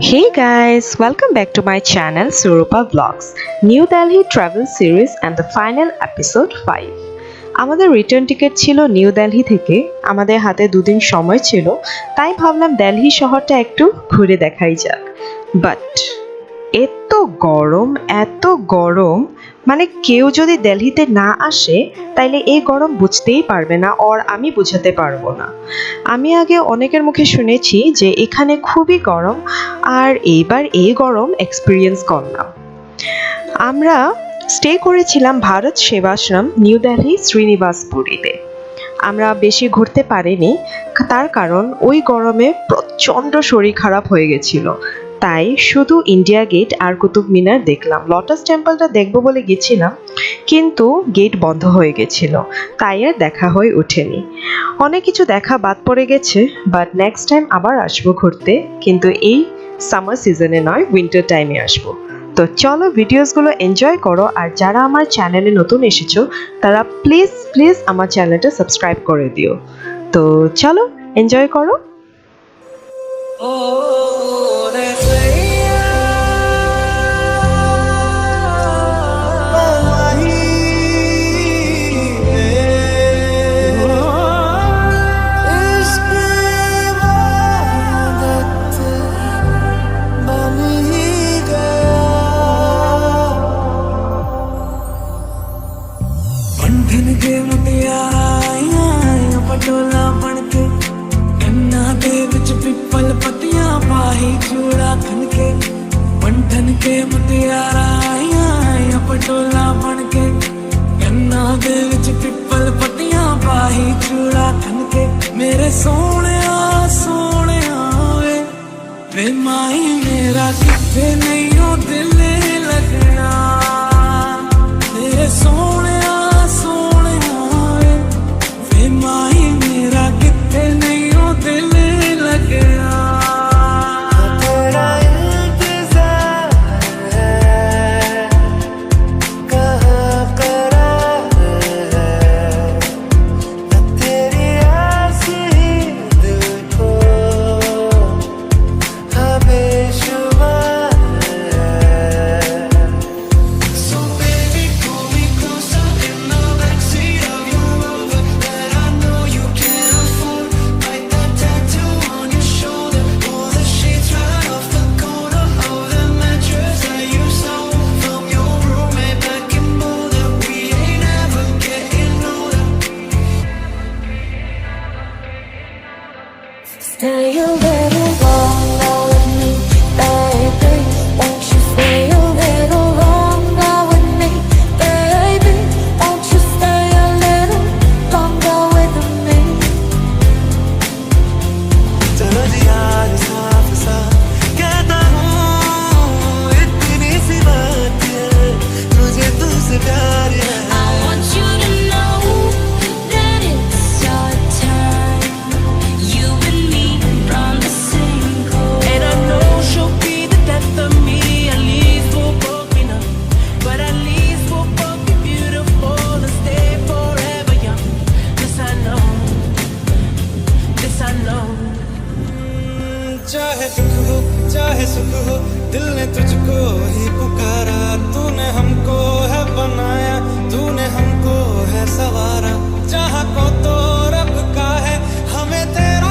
Hey guys, welcome back to my channel Surupa Vlogs, New Delhi Travel Series and the final episode 5. আমাদের return ticket ছিল new Delhi থেকে। আমাদের হাতে দুদিন সময় ছিল, তাই ভাবলাম দিল্লি শহরটা একটু ঘুরে দেখাই যাক। বাট এত গরম মানে কেউ যদি দিল্লিতে না আসে তাইলে এই গরম বুঝতেই পারবে না, আর আমি বুঝাতে পারবো না। আমি আগে অনেকের মুখে শুনেছি যে এখানে খুবই গরম, আর এইবার এই গরম এক্সপিরিয়েন্স করলাম। আমরা স্টে করেছিলাম ভারত সেবাশ্রম নিউ দিল্লি শ্রীনিবাসপুরীতে। আমরা বেশি ঘুরতে পারিনি, তার কারণ ওই গরমে প্রচণ্ড শরীর খারাপ হয়ে গেছিল। তাই শুধু ইন্ডিয়া গেট আর কুতুব মিনার দেখলাম। লোটাস টেম্পলটা দেখবো বলে গেছিলাম, কিন্তু গেট বন্ধ হয়ে গেছিল, তাই আর দেখা হয়ে ওঠেনি। অনেক কিছু দেখা বাদ পড়ে গেছে, বাট নেক্সট টাইম আবার আসবো ঘুরতে, কিন্তু এই সামার সিজনে নয়, উইন্টার টাইমে আসবো। তো চলো ভিডিওসগুলো এনজয় করো, আর যারা আমার চ্যানেলে নতুন এসেছো তারা প্লিজ আমার চ্যানেলটা সাবস্ক্রাইব করে দিও। তো চলো এনজয় করো। पटोला बनके गन्ना दे विच पिपल पत्तियां पाही चूड़ा खनके पंठन के मुतियारा आया पटोला बनके गन्ना दे विच पिपल पत्तियां पाही चूड़ा खनके मेरे सोने वे माई मेरा किथे नहीं हो दिल लगना मेरे सोने वे माई मेरा किथे नहीं हो दिल लगना तेरा इंतजार है कहाँ करार है तेरी आस ही दिल को बेशुमार है So baby pull me closer in the backseat of your Rover that I know you can't afford. Bite that tattoo on your shoulder, pull the sheets right off the corner of the mattress that you stole from your roommate back in Boulder. We ain't ever getting older. Stay a little longer with me, baby. Won't you stay a little longer with me, baby? Won't you stay a little longer with me? चलो जी आज साफ साफ कहता हूँ इतनी सी बात है मुझे तुझसे प्यार है I want you to know that it's your time. You and me from the same coast. And I know she'll be the death of me. At least we'll both be numb, but at least we'll both be beautiful and stay forever young. This I know, this I know. चाहे दुख हो चाहे सुख हो दिल ने तुझको ही पुकारा तूने हमको है बनाया तूने हमको है सवारा चाहा को तो रब का है हमें तेरा